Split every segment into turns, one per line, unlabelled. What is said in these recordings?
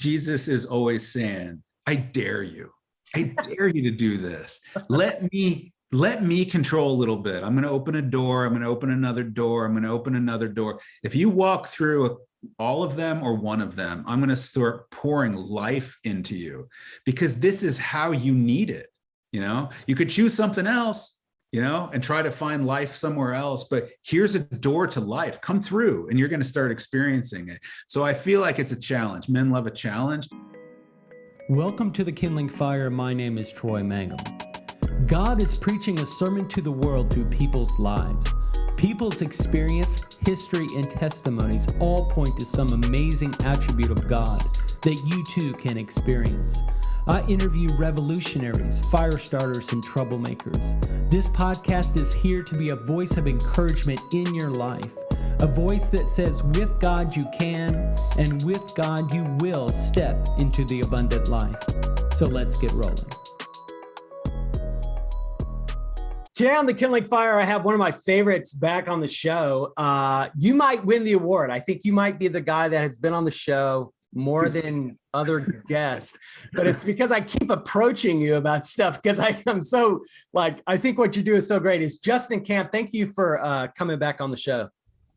Jesus is always saying, I dare you. I dare you to do this. Let me control a little bit. I'm going to open a door. I'm going to open another door. I'm going to open another door. If you walk through all of them or one of them, I'm going to start pouring life into you, because this is how you need it. You could choose something else, and try to find life somewhere else. But here's a door to life. Come through and you're going to start experiencing it. So I feel like it's a challenge. Men love a challenge.
Welcome to the Kindling Fire. My name is Troy Mangum. God is preaching a sermon to the world through people's lives. People's experience, history, and testimonies all point to some amazing attribute of God that you too can experience. I interview revolutionaries, fire starters, and troublemakers. This podcast is here to be a voice of encouragement in your life. A voice that says, with God you can, and with God you will step into the abundant life. So let's get rolling. Today on the Kindling Fire, I have one of my favorites back on the show. You might win the award. I think you might be the guy that has been on the show more than other guests, but it's because I keep approaching you about stuff, because I'm so I think what you do is so great. Is Justin Camp. Thank you for coming back on the show.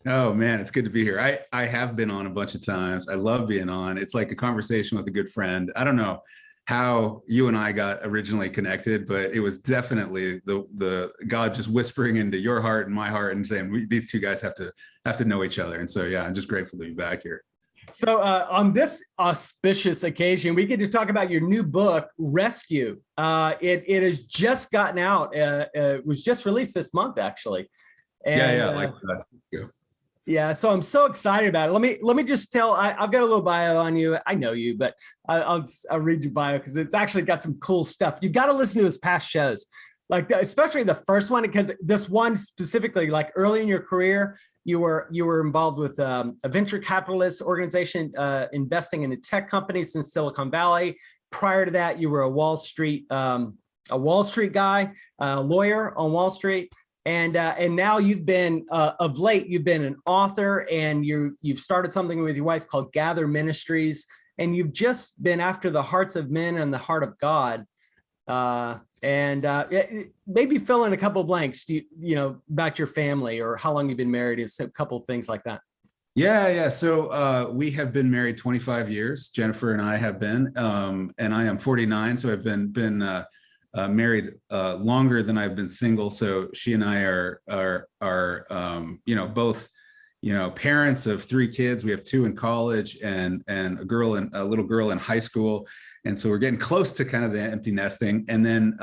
Oh man, it's good to be here. I have been on a bunch of times. I love being on. It's like a conversation with a good friend. I don't know how you and I got originally connected, but it was definitely the God just whispering into your heart and my heart and saying, these two guys have to know each other. And so, yeah, I'm just grateful to be back here.
So on this auspicious occasion, we get to talk about your new book, Rescue. It has just gotten out. It was just released this month, actually. And, yeah, so I'm so excited about it. Let me just tell. I've got a little bio on you. I know you, but I'll read your bio because it's actually got some cool stuff. You got to listen to his past shows, especially the first one, because this one specifically, early in your career, you were involved with a venture capitalist organization investing in a tech companies in Silicon Valley. Prior to that, you were a Wall Street guy, a lawyer on Wall Street. And now you've been of late, you've been an author, and you've started something with your wife called Gather Ministries, and you've just been after the hearts of men and the heart of God. Maybe fill in a couple of blanks, about your family or how long you've been married, is a couple of things like that.
Yeah. So we have been married 25 years. Jennifer and I have been, and I am 49, so I've been married longer than I've been single. So she and I are both, parents of 3 kids. We have 2 in college and a little girl in high school. And so we're getting close to kind of the empty nesting. And then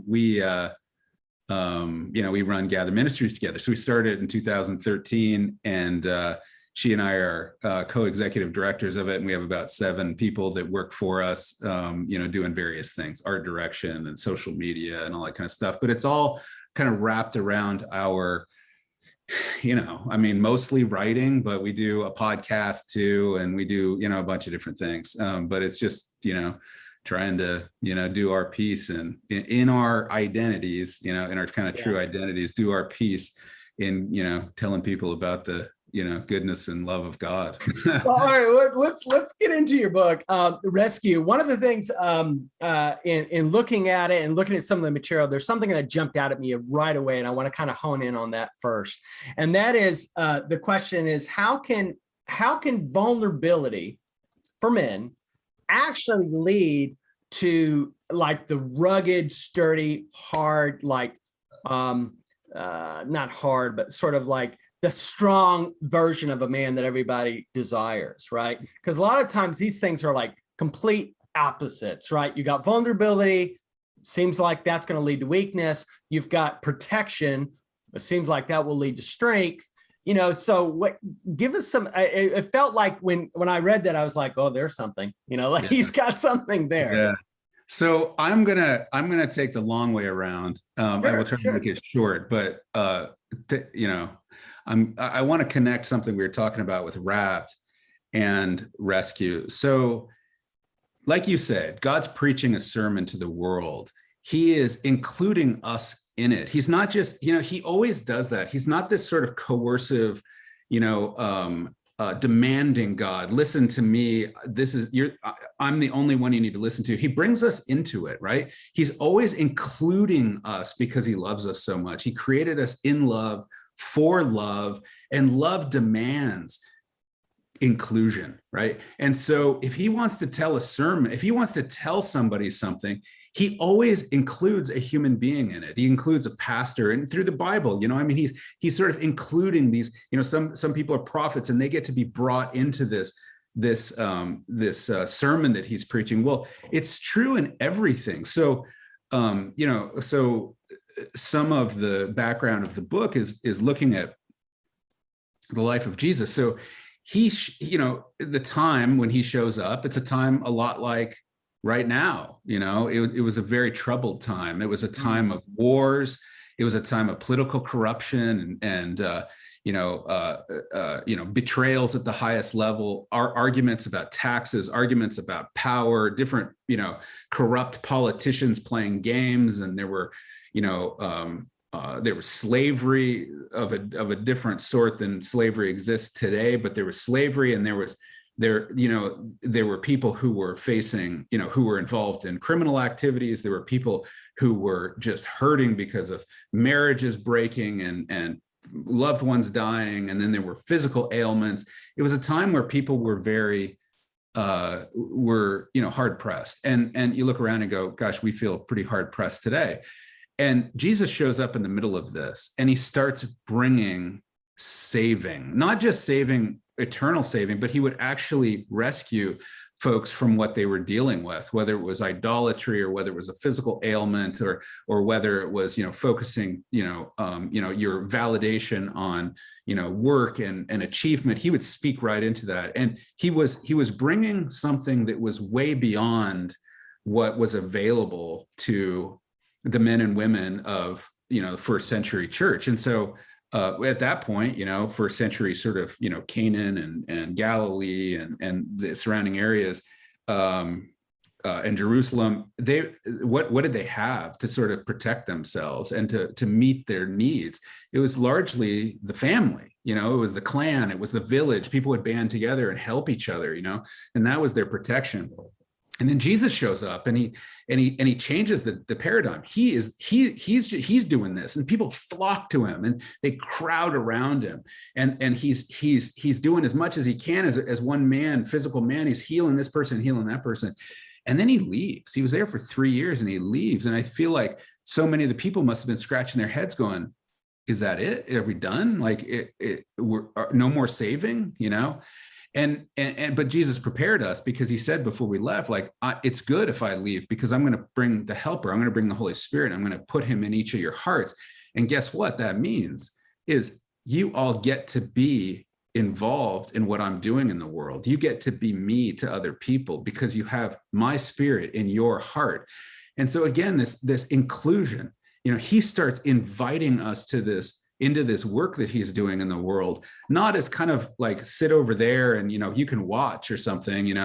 we run Gather Ministries together. So we started in 2013, and she and I are co-executive directors of it. And we have about 7 people that work for us, doing various things, art direction and social media and all that kind of stuff. But it's all kind of wrapped around our, mostly writing, but we do a podcast too. And we do, a bunch of different things. But it's just, trying to, do our piece and in our identities, in our kind of true identities, do our piece in, telling people about the, goodness and love of God.
Well, all right, let's get into your book, Rescue. One of the things in looking at it and looking at some of the material, there's something that jumped out at me right away, and I want to kind of hone in on that first. And that is, the question is, how can vulnerability for men actually lead to the rugged, sturdy, hard, not hard, but sort of the strong version of a man that everybody desires, right? Because a lot of times these things are complete opposites, right? You got vulnerability, seems like that's going to lead to weakness. You've got protection, it seems like that will lead to strength. So give us some, it felt like when I read that, I was like, oh, there's something, he's got something there.
Yeah. So I'm going to take the long way around. I will try to make it short, but, I want to connect something we were talking about with Wrapped and Rescue. So like you said, God's preaching a sermon to the world. He is including us in it. He's not just, he always does that. He's not this sort of coercive, demanding God, listen to me. I'm the only one you need to listen to. He brings us into it, right? He's always including us because he loves us so much. He created us in love, for love, and love demands inclusion, right? And so if he wants to tell a sermon, if he wants to tell somebody something, he always includes a human being in it. He includes a pastor, and through the Bible, I mean, he's sort of including these, some people are prophets and they get to be brought into this sermon that he's preaching. Well, it's true in everything. So, so some of the background of the book is looking at the life of Jesus. So the time when he shows up, it's a time a lot like right now. It was a very troubled time. It was a time of wars. It was a time of political corruption and betrayals at the highest level, arguments about taxes, arguments about power, different, corrupt politicians playing games. And there was slavery of a different sort than slavery exists today, but there was slavery, and there were people who were facing, who were involved in criminal activities. There were people who were just hurting because of marriages breaking and loved ones dying. And then there were physical ailments. It was a time where people were very, hard pressed. And you look around and go, gosh, we feel pretty hard pressed today. And Jesus shows up in the middle of this, and he starts bringing saving, not just saving, eternal saving, but he would actually rescue folks from what they were dealing with, whether it was idolatry or whether it was a physical ailment or whether it was, focusing, your validation on, work and achievement. He would speak right into that. And he was bringing something that was way beyond what was available to the men and women of, the first century church. And so at that point, first century sort of, Canaan and Galilee and the surrounding areas and Jerusalem, what did they have to sort of protect themselves and to meet their needs? It was largely the family, it was the clan, it was the village. People would band together and help each other, and that was their protection. And then Jesus shows up and he changes the paradigm. He's doing this, and people flock to him and they crowd around him. And he's doing as much as he can as one man, physical man. He's healing this person, healing that person. And then he leaves. He was there for 3 years and he leaves. And I feel like so many of the people must have been scratching their heads going, is that it? Are we done? Like we're no more saving, but Jesus prepared us, because he said before we left, it's good if I leave, because I'm going to bring the helper. I'm going to bring the Holy Spirit. I'm going to put him in each of your hearts. And guess what that means is you all get to be involved in what I'm doing in the world. You get to be me to other people because you have my spirit in your heart. And so again, this inclusion, he starts inviting us into this work that he's doing in the world, not as kind of like sit over there and, you can watch or something,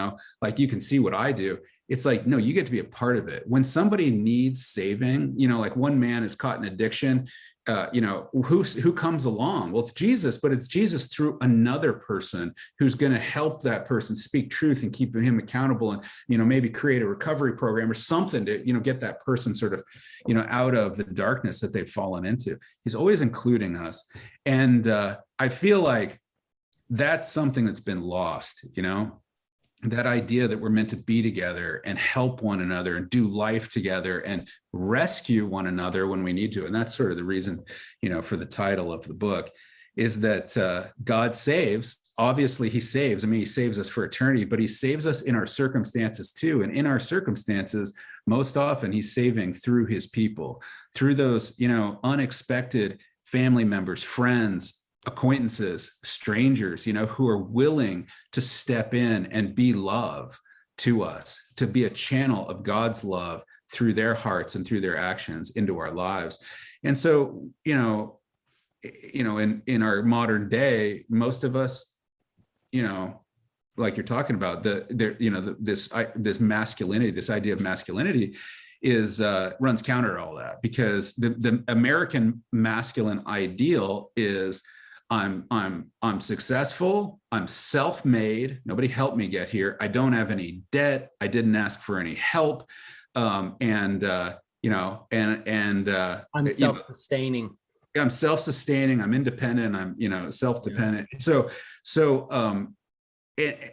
like you can see what I do. It's like, no, you get to be a part of it. When somebody needs saving, like one man is caught in addiction, who comes along? Well, it's Jesus, but it's Jesus through another person who's going to help that person speak truth and keep him accountable and, maybe create a recovery program or something to, get that person sort of, out of the darkness that they've fallen into. He's always including us. And I feel like that's something that's been lost, that idea that we're meant to be together and help one another and do life together and rescue one another when we need to. And that's sort of the reason, for the title of the book, is that God saves. Obviously he saves. I mean, he saves us for eternity, but he saves us in our circumstances too. And in our circumstances, most often he's saving through his people, through those, unexpected family members, friends, acquaintances, strangers, who are willing to step in and be love to us, to be a channel of God's love through their hearts and through their actions into our lives. And so, in our modern day, most of us, like you're talking about, this masculinity, this idea of masculinity is runs counter to all that, because the American masculine ideal is I'm successful. I'm self-made. Nobody helped me get here. I don't have any debt. I didn't ask for any help.
I'm self-sustaining.
I'm self-sustaining. I'm independent. I'm, self-dependent. Yeah.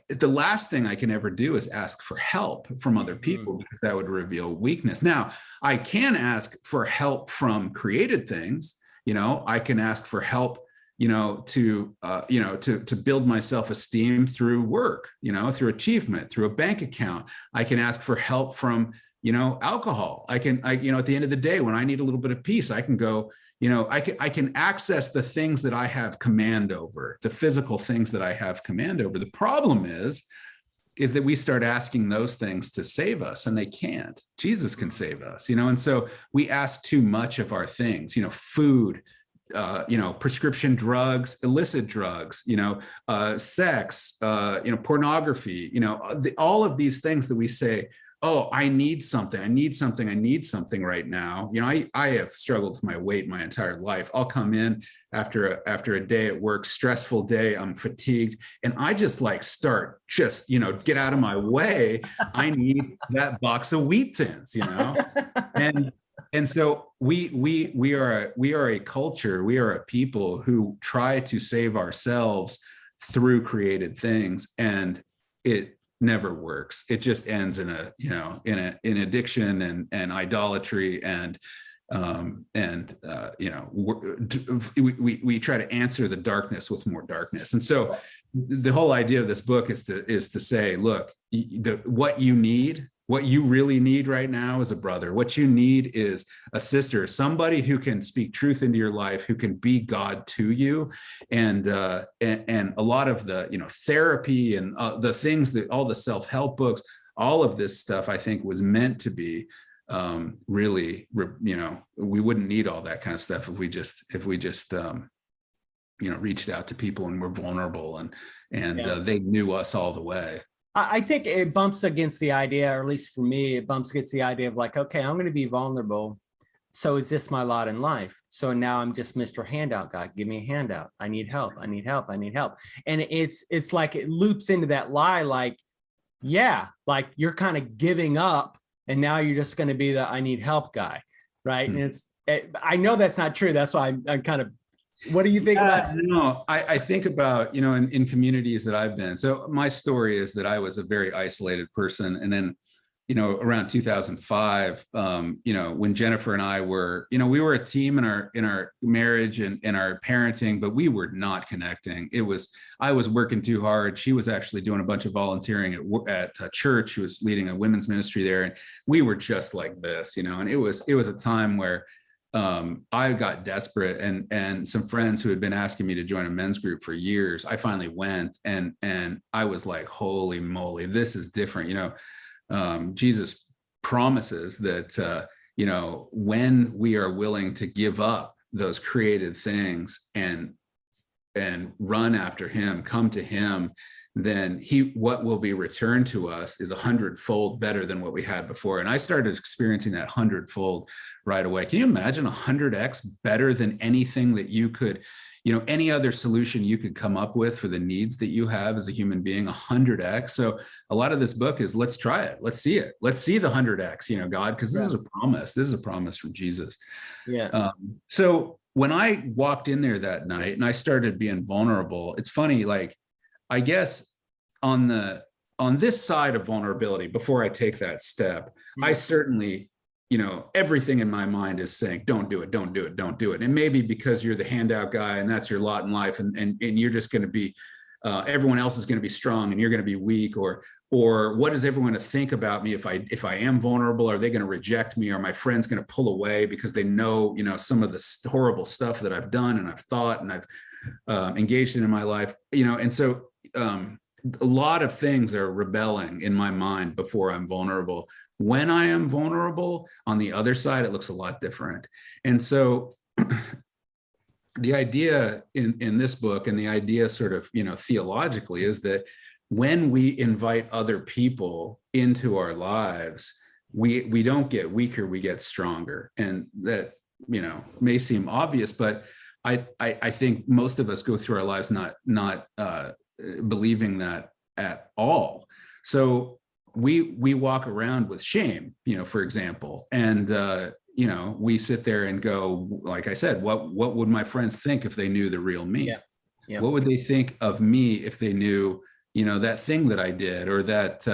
The last thing I can ever do is ask for help from other people, because that would reveal weakness. Now, I can ask for help from created things. I can ask for help, to build my self-esteem through work, through achievement, through a bank account. I can ask for help from, alcohol. I at the end of the day, when I need a little bit of peace, I can go, I can access the things that I have command over, the physical things that I have command over. The problem is that we start asking those things to save us, and they can't. Jesus can save us, and so we ask too much of our things, food, prescription drugs, illicit drugs, sex, pornography, all of these things that we say, oh, I need something right now. I have struggled with my weight my entire life. I'll come in after a day at work, stressful day, I'm fatigued, and I just start get out of my way. I need that box of wheat thins, and so we are a culture, we are a people who try to save ourselves through created things, and it never works. It just ends in in addiction and idolatry, and we try to answer the darkness with more darkness. And so the whole idea of this book is to say, look, what you really need right now is a brother. What you need is a sister, somebody who can speak truth into your life, who can be God to you. And a lot of the, therapy and the things that all the self-help books, all of this stuff, I think was meant to be really, we wouldn't need all that kind of stuff if we just reached out to people and were vulnerable and they knew us all the way.
I think it bumps against the idea, or at least for me, it bumps against the idea of okay, I'm going to be vulnerable. So is this my lot in life? So now I'm just Mr. Handout guy. Give me a handout. I need help. I need help. I need help. And it's like it loops into that lie, you're kind of giving up, and now you're just going to be the I need help guy, right? Mm-hmm. And I know that's not true. That's why I'm kind of. What do you think about?
No, I think about, in communities that I've been. So my story is that I was a very isolated person. And then, around 2005, when Jennifer and I were, we were a team in our marriage and in our parenting, but we were not connecting. I was working too hard. She was actually doing a bunch of volunteering at church. She was leading a women's ministry there. And we were just like this, and it was a time where I got desperate, and some friends who had been asking me to join a men's group for years, I finally went, and I was like, holy moly, this is different. Jesus promises that, when we are willing to give up those created things and run after him, come to him, then what will be returned to us is 100-fold better than what we had before. And I started experiencing that 100-fold right away. Can you imagine 100x better than anything that you could, any other solution you could come up with for the needs that you have as a human being? 100x. So a lot of this book is, let's try it. Let's see it. Let's see the 100x, God, because this is a promise. This is a promise from Jesus.
Yeah.
So when I walked in there that night and I started being vulnerable, it's funny, I guess on this side of vulnerability, before I take that step, I certainly, everything in my mind is saying, don't do it, don't do it, don't do it. And maybe because you're the handout guy and that's your lot in life, and you're just going to be, everyone else is going to be strong and you're going to be weak, or what is everyone going to think about me if I am vulnerable? Are they going to reject me? Are my friends going to pull away because they know, some of the horrible stuff that I've done and I've thought and I've engaged in my life, and so a lot of things are rebelling in my mind before I'm vulnerable. When I am vulnerable, on the other side, it looks a lot different. And so the idea in this book, and the idea sort of, theologically, is that when we invite other people into our lives, we don't get weaker, we get stronger. And that, may seem obvious, but I think most of us go through our lives not believing that at all. So we walk around with shame, for example, and we sit there and go, like I said, what would my friends think if they knew the real me?
Yeah. Yeah.
What would they think of me if they knew, that thing that I did, or that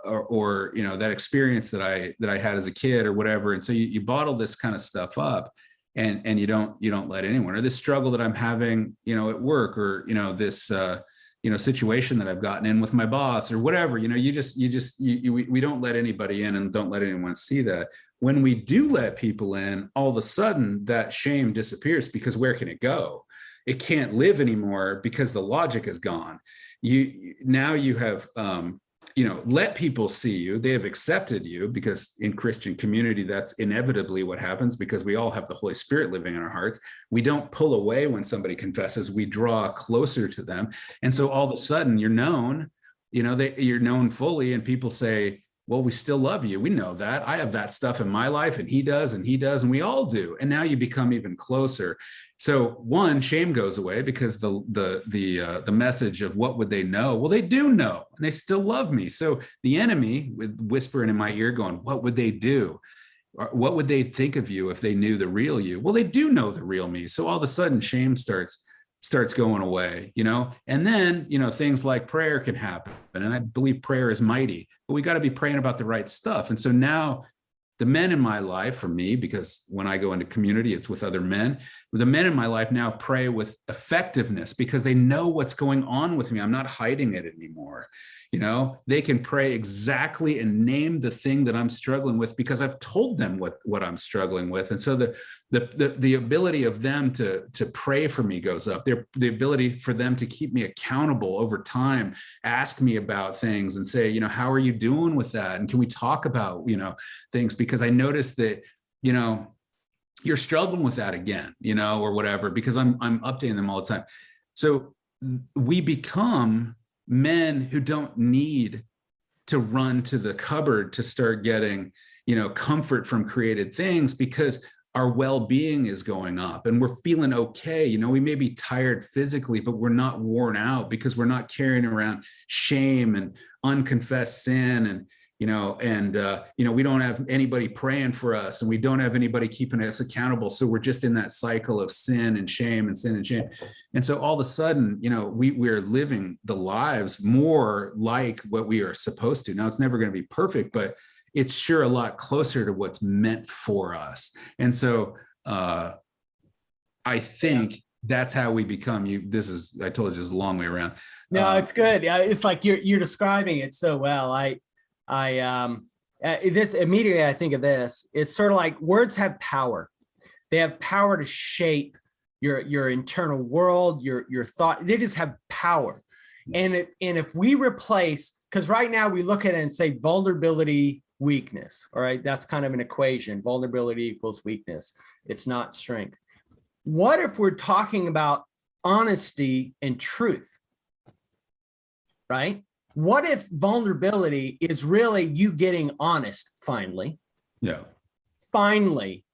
or that experience that I had as a kid, or whatever. And so you bottle this kind of stuff up, and you don't let anyone, or this struggle that I'm having, at work, or this situation that I've gotten in with my boss, or whatever. We don't let anybody in, and don't let anyone see that. When we do let people in, all of a sudden that shame disappears, because where can it go? It can't live anymore, because the logic is gone. You have let people see you. They have accepted you, because in Christian community, that's inevitably what happens, because we all have the Holy Spirit living in our hearts. We don't pull away when somebody confesses, we draw closer to them. And so all of a sudden you're known, you're known fully, and people say, well, we still love you. We know that. I have that stuff in my life, and he does, and we all do. And now you become even closer. So one, shame goes away, because the message of what would they know? Well, they do know, and they still love me. So the enemy with whispering in my ear going, what would they do? Or what would they think of you if they knew the real you? Well, they do know the real me. So all of a sudden shame starts going away, and then, things like prayer can happen. And I believe prayer is mighty, but we got to be praying about the right stuff. And so now the men in my life, for me, because when I go into community, it's with other men, the men in my life now pray with effectiveness, because they know what's going on with me. I'm not hiding it anymore. They can pray exactly and name the thing that I'm struggling with, because I've told them what I'm struggling with. And so the ability of them to pray for me goes up. The ability for them to keep me accountable over time, ask me about things and say, how are you doing with that? And can we talk about, things? Because I noticed that, you're struggling with that again, or whatever, because I'm updating them all the time. So we become men who don't need to run to the cupboard to start getting, comfort from created things, because our well-being is going up and we're feeling okay. We may be tired physically, but we're not worn out, because we're not carrying around shame and unconfessed sin, and we don't have anybody praying for us, and we don't have anybody keeping us accountable. So we're just in that cycle of sin and shame and sin and shame. And so all of a sudden, we're living the lives more like what we are supposed to. Now, it's never going to be perfect, but it's sure a lot closer to what's meant for us. And so I think that's how we become I told you, this is a long way around.
No, it's good. It's like you're describing it so well. This immediately, I think of this. It's sort of like words have power. They have power to shape your internal world, your thought. They just have power. And if we replace, because right now we look at it and say vulnerability, weakness. All right, that's kind of an equation. Vulnerability equals weakness. It's not strength. What if we're talking about honesty and truth? Right? What if vulnerability is really you getting honest finally?
Yeah.
Finally,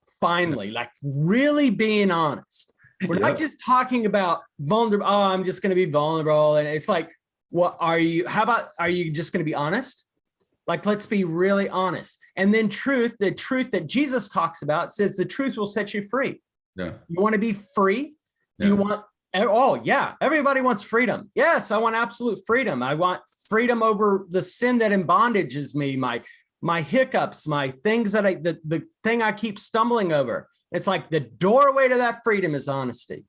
like really being honest. We're not just talking about vulnerable. Oh, I'm just going to be vulnerable. And it's like, are you just going to be honest? Like, let's be really honest. And then the truth that Jesus talks about says the truth will set you free.
Yeah.
You want to be free?
Yeah.
You want, oh yeah, everybody wants freedom. Yes, I want absolute freedom. I want freedom over the sin that embondages me, my hiccups, my things that the thing I keep stumbling over. It's like the doorway to that freedom is honesty.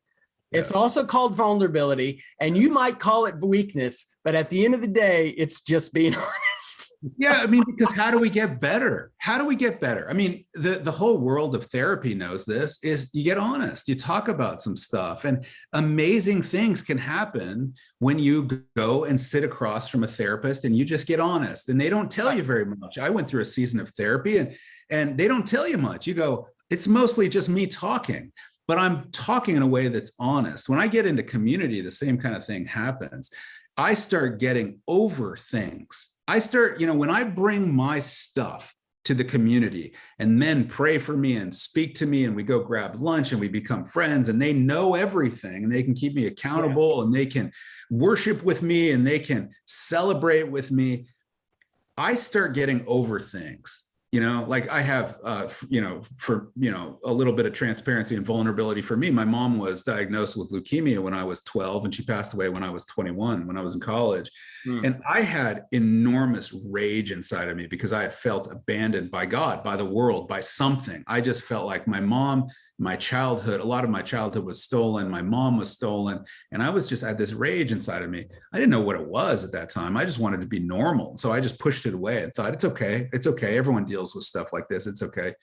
Yeah. It's also called vulnerability, and you might call it weakness, but at the end of the day, it's just being honest.
Yeah, because how do we get better? The whole world of therapy knows this, is you get honest, you talk about some stuff, and amazing things can happen when you go and sit across from a therapist and you just get honest, and they don't tell you very much. I went through a season of therapy and they don't tell you much. You go, it's mostly just me talking, but I'm talking in a way that's honest. When I get into community, the same kind of thing happens. I start getting over things. When I bring my stuff to the community, and men pray for me and speak to me, and we go grab lunch and we become friends, and they know everything, and they can keep me accountable, and they can worship with me, and they can celebrate with me. I start getting over things. Like I have, for, a little bit of transparency and vulnerability for me. My mom was diagnosed with leukemia when I was 12, and she passed away when I was 21, when I was in college. And I had enormous rage inside of me because I had felt abandoned by God, by the world, by something. I just felt like my mom, my childhood, a lot of my childhood was stolen. My mom was stolen. And I had this rage inside of me. I didn't know what it was at that time. I just wanted to be normal. So I just pushed it away and thought, it's okay. It's okay. Everyone deals with stuff like this. It's okay.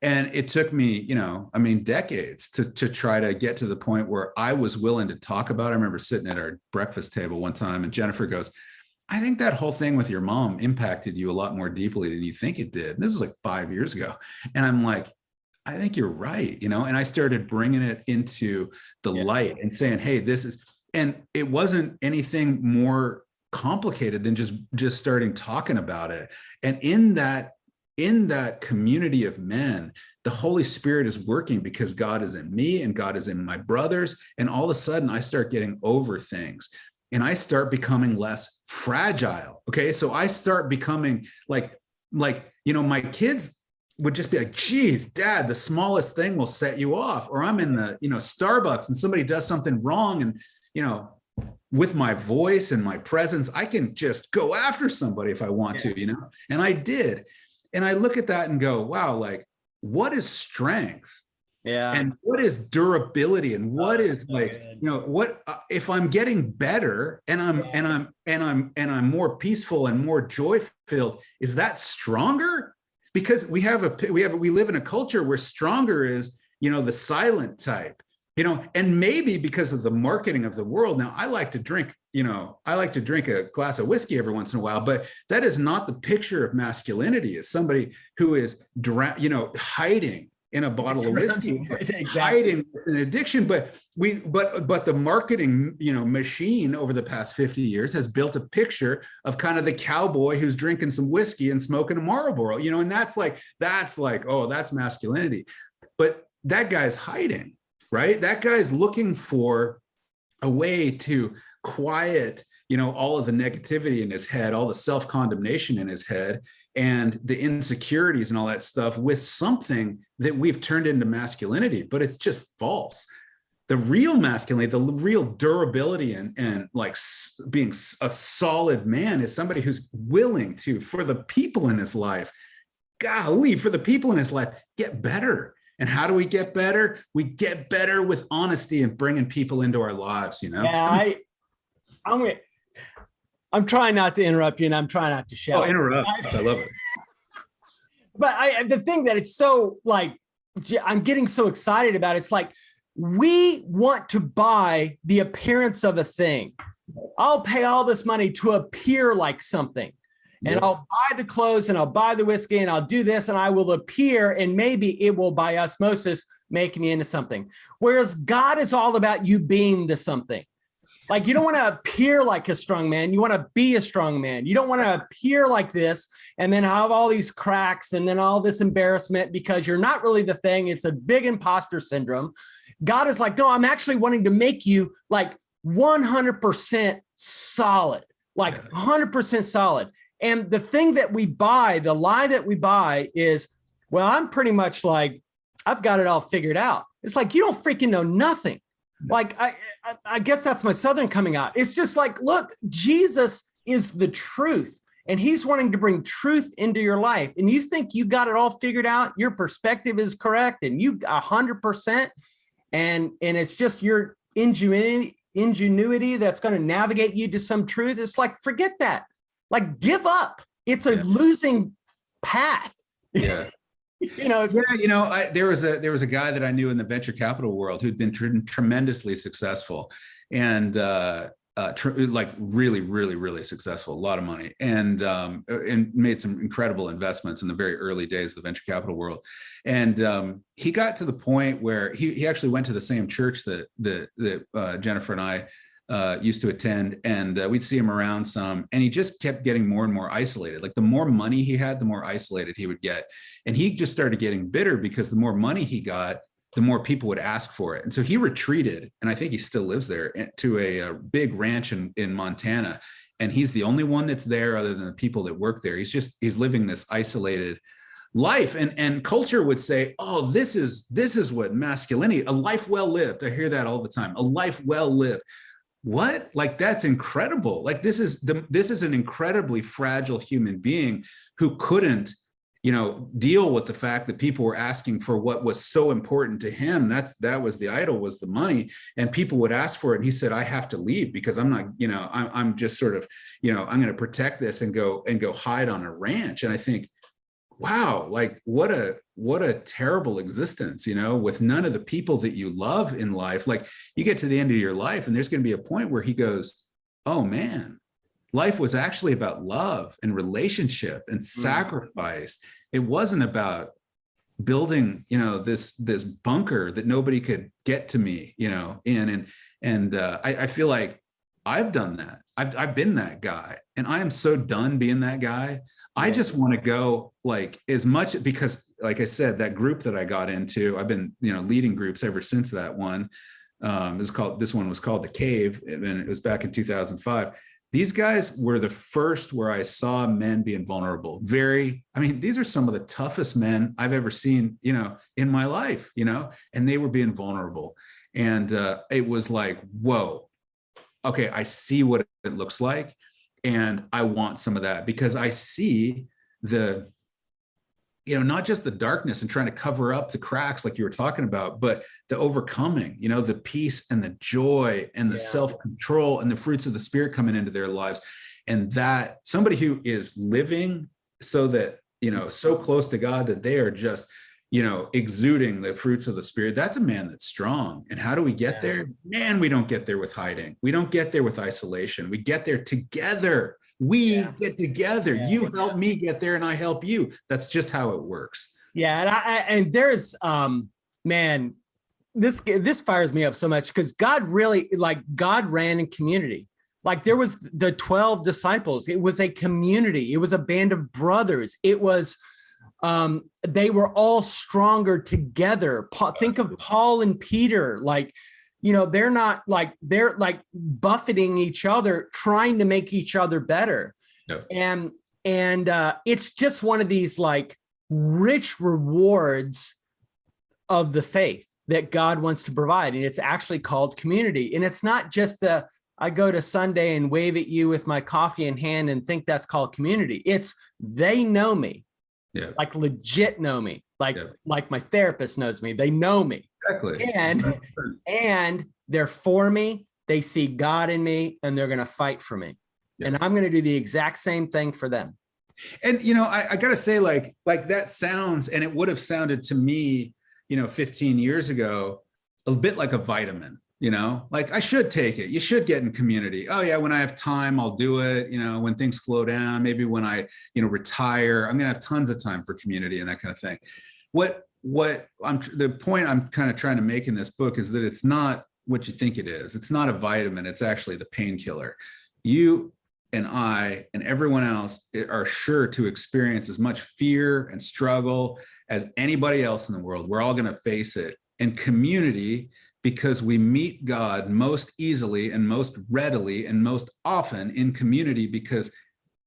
And it took me, decades to try to get to the point where I was willing to talk about it. I remember sitting at our breakfast table one time, and Jennifer goes, I think that whole thing with your mom impacted you a lot more deeply than you think it did. And this was like 5 years ago. And I'm like, I think you're right, and I started bringing it into the light and saying, hey, and it wasn't anything more complicated than just starting talking about it. And in that community of men, the Holy Spirit is working because God is in me and God is in my brothers. And all of a sudden I start getting over things, and I start becoming less fragile. Okay. So I start becoming like, my kids would just be like, geez, Dad, the smallest thing will set you off. Or I'm in the, Starbucks, and somebody does something wrong, and, with my voice and my presence, I can just go after somebody if I want to, and I did. And I look at that and go, wow, like, what is strength? Yeah. And what is durability? And what is what if I'm getting better and I'm more peaceful and more joy filled, is that stronger? Because we live in a culture where stronger is, the silent type, and maybe because of the marketing of the world. Now, I like to drink a glass of whiskey every once in a while, but that is not the picture of masculinity. As somebody who is, hiding in a bottle of whiskey, hiding an addiction. But the marketing, machine over the past 50 years has built a picture of kind of the cowboy who's drinking some whiskey and smoking a Marlboro, and that's like, oh, that's masculinity. But that guy's hiding, right? That guy's looking for a way to quiet, all of the negativity in his head, all the self-condemnation in his head, and the insecurities and all that stuff with something that we've turned into masculinity, but it's just false. The real masculinity, the real durability and like being a solid man is somebody who's willing to, for the people in his life, get better. And how do we get better? We get better with honesty and bringing people into our lives,
Yeah, I'm trying not to interrupt you, and I'm trying not to shout.
Oh, interrupt. I love it.
But the thing that it's so like, I'm getting so excited about, it's like, we want to buy the appearance of a thing. I'll pay all this money to appear like something. And I'll buy the clothes, and I'll buy the whiskey, and I'll do this, and I will appear, and maybe it will, by osmosis, make me into something. Whereas God is all about you being the something. Like, you don't want to appear like a strong man. You want to be a strong man. You don't want to appear like this and then have all these cracks and then all this embarrassment because you're not really the thing. It's a big imposter syndrome. God is like, no, I'm actually wanting to make you like 100% solid, like 100% solid. And the thing that we buy, the lie that we buy is, well, I'm pretty much like, I've got it all figured out. It's like, you don't freaking know nothing. Like, I guess that's my Southern coming out. It's just like, look, Jesus is the truth, and he's wanting to bring truth into your life. And you think you got it all figured out. Your perspective is correct, and you 100%. And it's just your ingenuity that's going to navigate you to some truth. It's like, forget that. Like, give up. It's a losing path.
Yeah. There was a guy that I knew in the venture capital world who'd been tremendously successful, and like really, really, really successful, a lot of money, and made some incredible investments in the very early days of the venture capital world. And he got to the point where he actually went to the same church that Jennifer and I used to attend, and we'd see him around some, and he just kept getting more and more isolated. Like the more money he had, the more isolated he would get. And he just started getting bitter because the more money he got, the more people would ask for it. And so he retreated, and I think he still lives there, to a big ranch in Montana. And he's the only one that's there other than the people that work there. He's living this isolated life. And culture would say, oh, this is what masculinity, a life well lived. I hear that all the time, a life well lived. What? Like, that's incredible. Like, this is an incredibly fragile human being who couldn't, deal with the fact that people were asking for what was so important to him. That was the idol, was the money, and people would ask for it. And he said, I have to leave because I'm not, I'm just sort of, I'm going to protect this and go hide on a ranch. And I think, wow, like what a terrible existence, with none of the people that you love in life. Like, you get to the end of your life and there's going to be a point where he goes, oh man, life was actually about love and relationship and sacrifice. It wasn't about building, this bunker that nobody could get to me, in. And I feel like I've done that. I've been that guy, and I am so done being that guy. I just want to go, like, as much, because like I said, that group that I got into, I've been, leading groups ever since that one. This one was called The Cave, and it was back in 2005. These guys were the first where I saw men being vulnerable. These are some of the toughest men I've ever seen, in my life, and they were being vulnerable. And it was like, whoa, okay, I see what it looks like. And I want some of that, because I see the, not just the darkness and trying to cover up the cracks like you were talking about, but the overcoming, the peace and the joy and the self-control and the fruits of the Spirit coming into their lives. And that somebody who is living so that, so close to God that they are just, exuding the fruits of the Spirit, that's a man that's strong. And how do we get there? Man, we don't get there with hiding. We don't get there with isolation. We get there together. We get together. You help me get there and I help you. That's just how it works.
Yeah. And there's, man, this fires me up so much, because God ran in community. Like, there was the 12 disciples. It was a community. It was a band of brothers. It was, they were all stronger together. Think of Paul and Peter, they're not like, they're like buffeting each other, trying to make each other better. Yep. And it's just one of these like rich rewards of the faith that God wants to provide. And it's actually called community. And it's not just I go to Sunday and wave at you with my coffee in hand and think that's called community. It's, they know me. Yeah. Like legit know me, like my therapist knows me. They know me. Exactly. And they're for me. They see God in me, and they're going to fight for me. Yeah. And I'm going to do the exact same thing for them.
And, I got to say, like that sounds, and it would have sounded to me, 15 years ago, a bit like a vitamin. Like, I should take it. You should get in community. Oh yeah, when I have time, I'll do it. When things slow down, maybe when I, retire, I'm going to have tons of time for community and that kind of thing. The point I'm kind of trying to make in this book is that it's not what you think it is. It's not a vitamin. It's actually the painkiller. You and I and everyone else are sure to experience as much fear and struggle as anybody else in the world. We're all going to face it. And community, because we meet God most easily and most readily and most often in community, because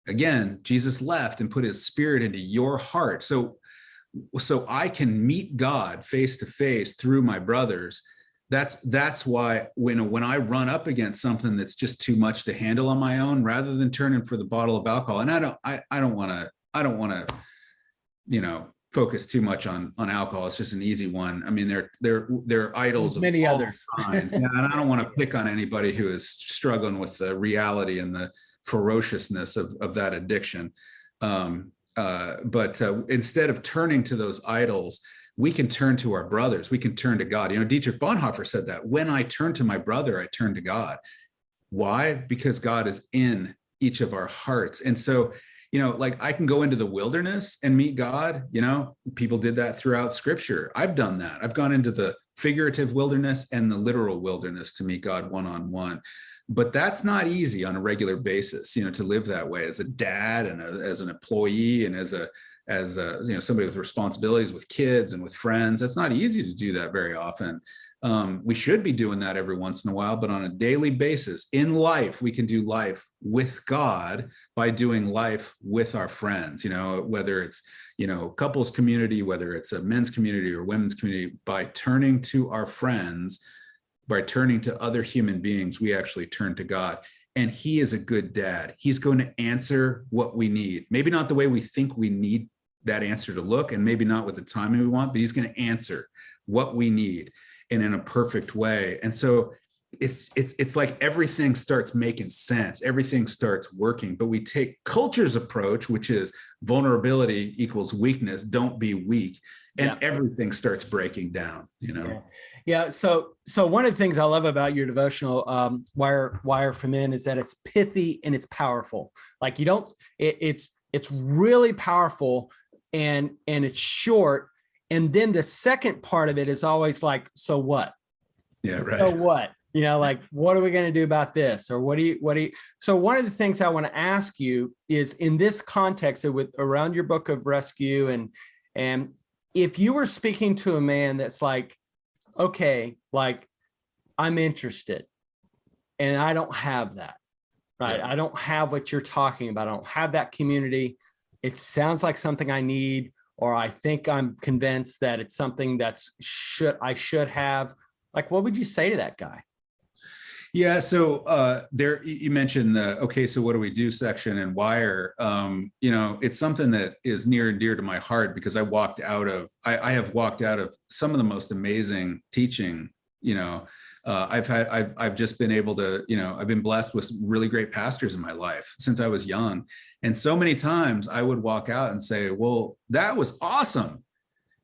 again, Jesus left and put his Spirit into your heart. So I can meet God face to face through my brothers. That's why when I run up against something that's just too much to handle on my own, rather than turning for the bottle of alcohol, and I don't want to, focus too much on alcohol. It's just an easy one. I mean, they're idols of
many others.
And I don't want to pick on anybody who is struggling with the reality and the ferociousness of that addiction. But instead of turning to those idols, we can turn to our brothers. We can turn to God. Dietrich Bonhoeffer said that, when I turn to my brother, I turn to God. Why? Because God is in each of our hearts. And so, like, I can go into the wilderness and meet God. People did that throughout Scripture. I've done that. I've gone into the figurative wilderness and the literal wilderness to meet God one-on-one. but that's not easy on a regular basis, to live that way as a dad and as an employee and as somebody with responsibilities with kids and with friends. That's not easy to do that very often. We should be doing that every once in a while, but on a daily basis in life, we can do life with God by doing life with our friends, whether it's, couples community, whether it's a men's community or women's community, by turning to our friends, by turning to other human beings, we actually turn to God. And he is a good dad. He's going to answer what we need. Maybe not the way we think we need that answer to look, and maybe not with the timing we want, but he's going to answer what we need and in a perfect way. And so it's like everything starts making sense. Everything starts working, but we take culture's approach, which is vulnerability equals weakness. Don't be weak. And everything starts breaking down,
Yeah. So one of the things I love about your devotional, Wire for Men, is that it's pithy and it's powerful. Like it's really powerful and it's short. And then the second part of it is always like, so what?
Yeah, right.
So what? Like, what are we going to do about this? Or what do you, so one of the things I want to ask you is, in this context around your book of rescue, and if you were speaking to a man that's like, okay, like, I'm interested and I don't have that, right? I don't have what you're talking about. I don't have that community. It sounds like something I need, or I think I'm convinced that it's something I should have. Like, what would you say to that guy?
Yeah. So there, you mentioned the, okay, so what do we do section in Wire. It's something that is near and dear to my heart, because I have walked out of some of the most amazing teaching. I've just been able to, I've been blessed with really great pastors in my life since I was young. And so many times I would walk out and say, well, that was awesome.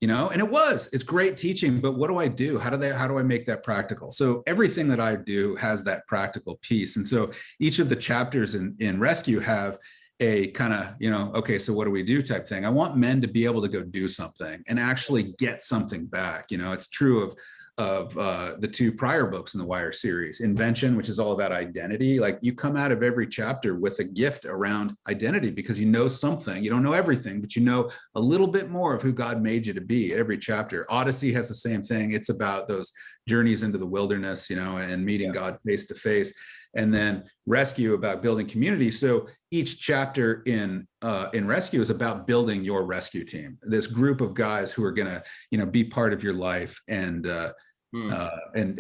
And it's great teaching, but what do I do? How do I make that practical? So everything that I do has that practical piece. And so each of the chapters in Rescue have a kind of, okay, so what do we do type thing. I want men to be able to go do something and actually get something back. It's true of the two prior books in the Wire series, Invention, which is all about identity. Like, you come out of every chapter with a gift around identity, because you know something. You don't know everything, but you know a little bit more of who God made you to be. Every chapter. Odyssey has the same thing. It's about those journeys into the wilderness, and meeting God face to face. And then Rescue, about building community. So each chapter in Rescue is about building your rescue team, this group of guys who are going to, be part of your life and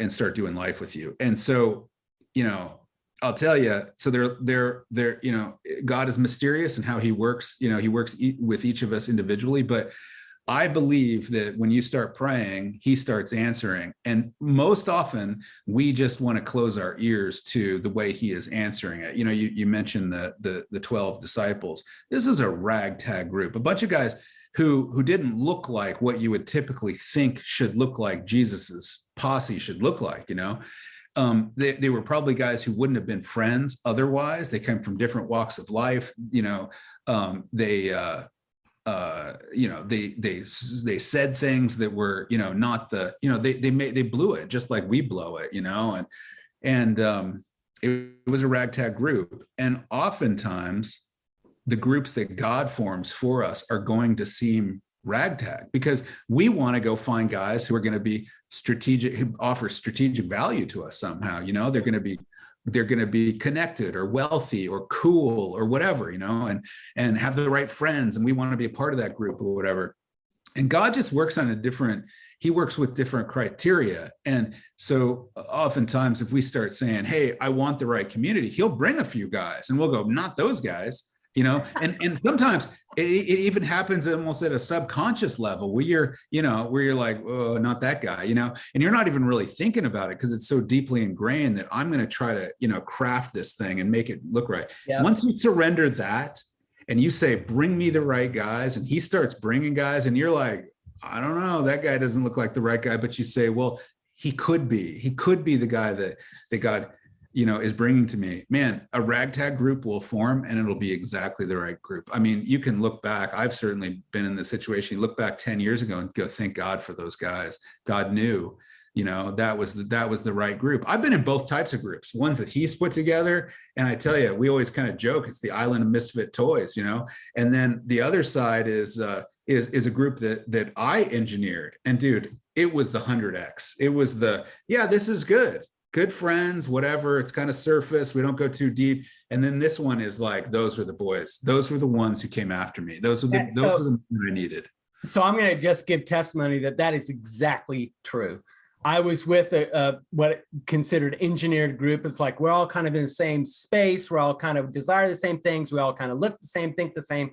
start doing life with you. And so, I'll tell you, so they're, God is mysterious in how he works, he works with each of us individually, but I believe that when you start praying, he starts answering. And most often we just want to close our ears to the way he is answering it. You mentioned the 12 disciples. This is a ragtag group, a bunch of guys who didn't look like what you would typically think should look like Jesus's posse should look like. They were probably guys who wouldn't have been friends otherwise. They came from different walks of life. They said things that were, not the, they blew it just like we blow it, and it was a ragtag group. And oftentimes the groups that God forms for us are going to seem ragtag, because we want to go find guys who are going to be strategic, who offer strategic value to us somehow. They're going to be connected or wealthy or cool or whatever, and have the right friends. And we want to be a part of that group or whatever. And God just works on he works with different criteria. And so oftentimes if we start saying, hey, I want the right community, he'll bring a few guys and we'll go, not those guys. And sometimes it even happens almost at a subconscious level where you're like, oh, not that guy, and you're not even really thinking about it because it's so deeply ingrained that I'm going to try to, craft this thing and make it look right. Yeah. Once you surrender that and you say, bring me the right guys, and he starts bringing guys and you're like, I don't know, that guy doesn't look like the right guy, but you say, well, he could be the guy that God is bringing to me. Man, a ragtag group will form and it'll be exactly the right group. I mean, you can look back. I've certainly been in this situation. You look back 10 years ago and go, thank God for those guys. God knew that was the right group. I've been in both types of groups, ones that he's put together. And I tell you, we always kind of joke, it's the island of misfit toys, and then the other side is a group that I engineered. And dude, it was the 100X. It was this is good friends, whatever. It's kind of surface. We don't go too deep. And then this one is like, those were the boys. Those were the ones who came after me. Those are the men I needed.
So I'm going to just give testimony that is exactly true. I was with what considered engineered group. It's like, we're all kind of in the same space. We're all kind of desire the same things. We all kind of look the same, think the same.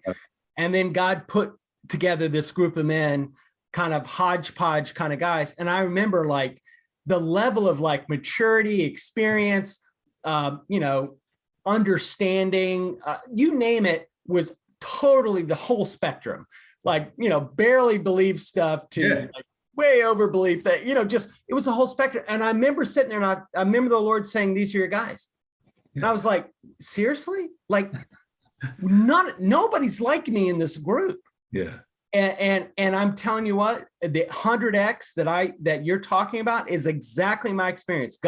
And then God put together this group of men, kind of hodgepodge kind of guys. And I remember like the level of like maturity, experience, understanding, you name it, was totally the whole spectrum. Like, barely believe stuff to like way over belief that, just, it was the whole spectrum. And I remember sitting there and I remember the Lord saying, these are your guys. And I was like, seriously? Like nobody's like me in this group.
Yeah.
And I'm telling you what, the 100X that you're talking about is exactly my experience.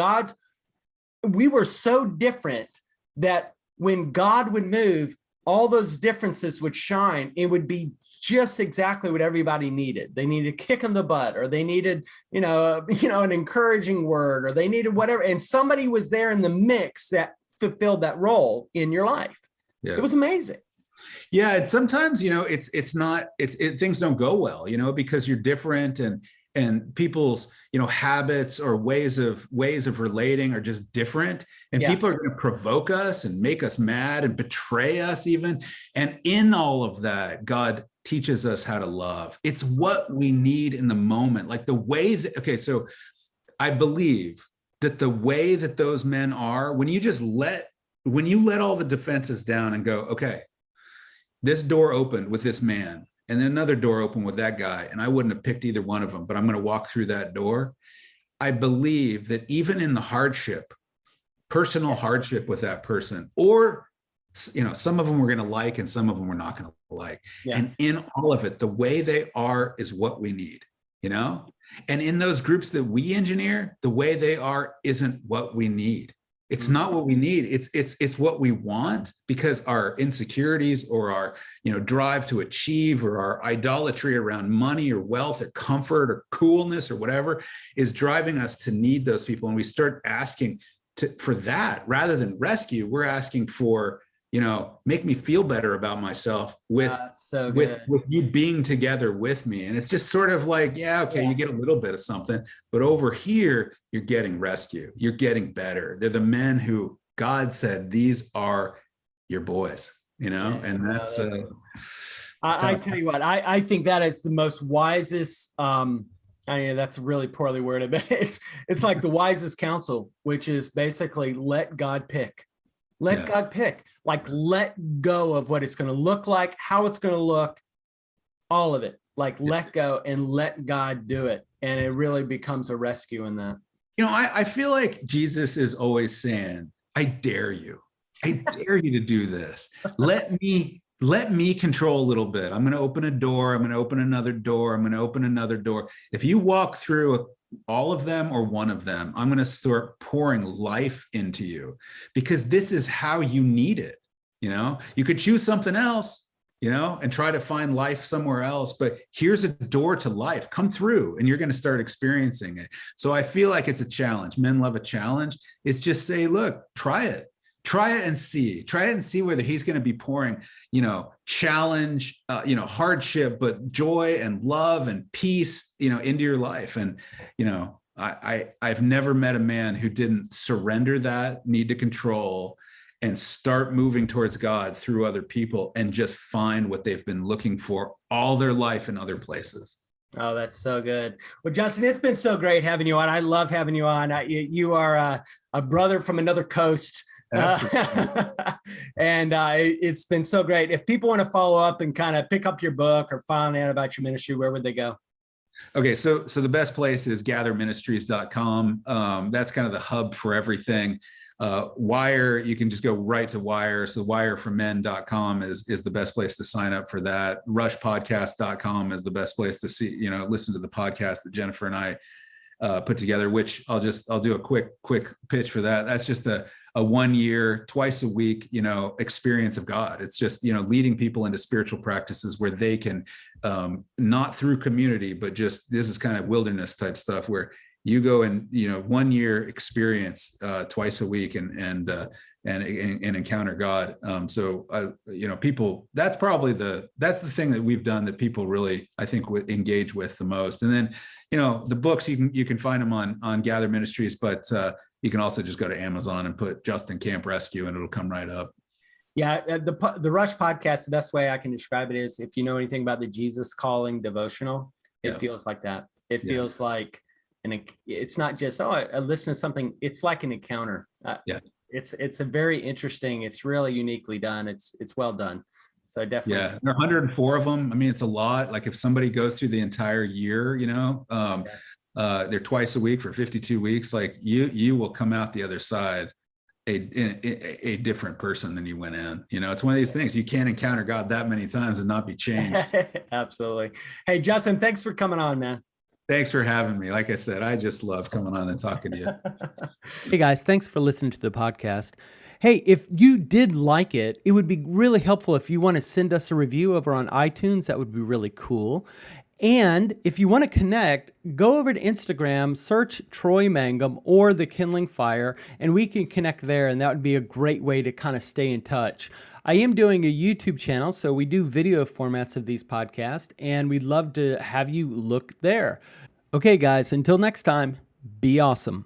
We were so different that when God would move, all those differences would shine. It would be just exactly what everybody needed. They needed a kick in the butt, or they needed, an encouraging word, or they needed whatever. And somebody was there in the mix that fulfilled that role in your life. Yeah. It was amazing.
Yeah. And sometimes, things don't go well, because you're different, and people's, habits or ways of relating are just different. And people are going to provoke us and make us mad and betray us even. And in all of that, God teaches us how to love. It's what we need in the moment. Like the way that, so I believe that the way that those men are, when you let all the defenses down and go, okay, this door opened with this man, and then another door opened with that guy, and I wouldn't have picked either one of them, but I'm going to walk through that door. I believe that even in the hardship, personal hardship with that person, or, some of them we're going to like and some of them we're not going to like. Yeah. And in all of it, the way they are is what we need, and in those groups that we engineer, the way they are isn't what we need. It's not what we need. It's what we want, because our insecurities or our, drive to achieve, or our idolatry around money or wealth or comfort or coolness or whatever is driving us to need those people. And we start asking for that rather than rescue. We're asking for, make me feel better about myself with you being together with me. And it's just sort of like, you get a little bit of something, but over here, you're getting rescue. You're getting better. They're the men who God said, these are your boys, and that's,
I tell you what, I think that is the most wisest, that's really poorly worded, but it's like the wisest counsel, which is basically let God pick. Let God pick, like let go of what it's going to look like, how it's going to look, all of it, like let go and let God do it. And it really becomes a rescue in that.
I feel like Jesus is always saying, I dare you. I dare you to do this. Let me control a little bit. I'm going to open a door. I'm going to open another door. I'm going to open another door. If you walk through all of them or one of them, I'm going to start pouring life into you, because this is how you need it. You could choose something else, and try to find life somewhere else, but here's a door to life. Come through and you're going to start experiencing it. So I feel like it's a challenge. Men love a challenge. It's just say, look, try it and see whether he's going to be pouring, challenge, hardship, but joy and love and peace, into your life. And, I've never met a man who didn't surrender that need to control and start moving towards God through other people and just find what they've been looking for all their life in other places.
Oh, that's so good. Well, Justin, it's been so great having you on. I love having you on. You are a brother from another coast. And it's been so great. If people want to follow up and kind of pick up your book or find out about your ministry, where would they go?
Okay, so the best place is gatherministries.com. That's kind of the hub for everything. Wire, you can just go right to Wire. So wireformen.com is the best place to sign up for that. Rushpodcast.com is the best place to see, listen to the podcast that Jennifer and I put together, which I'll do a quick pitch for that. That's just a 1 year, twice a week, experience of God. It's just, leading people into spiritual practices where they can, not through community, but just, this is kind of wilderness type stuff where you go and, 1 year experience, twice a week and encounter God. People, that's the thing that we've done that people really, I think, would engage with the most. And then, the books, you can find them on Gather Ministries, but you can also just go to Amazon and put Justin Camp Rescue and it'll come right up.
Yeah, the Rush podcast, the best way I can describe it is, if you know anything about the Jesus Calling devotional, it feels like that. It feels like, it's not just, I listen to something. It's like an encounter. It's a very interesting, it's really uniquely done. It's well done. So definitely. Yeah,
there are 104 of them. I mean, it's a lot. Like if somebody goes through the entire year, they're twice a week for 52 weeks. Like you will come out the other side a different person than you went in. It's one of these things, you can't encounter God that many times and not be changed.
Absolutely. Hey, Justin, thanks for coming on, man.
Thanks for having me. Like I said, I just love coming on and talking to you.
Hey guys, thanks for listening to the podcast. Hey, if you did like it, it would be really helpful if you want to send us a review over on iTunes. That would be really cool. And if you want to connect, go over to Instagram, search Troy Mangum or the Kindling Fire, and we can connect there. And that would be a great way to kind of stay in touch. I am doing a YouTube channel, so we do video formats of these podcasts, and we'd love to have you look there. Okay, guys, until next time, be awesome.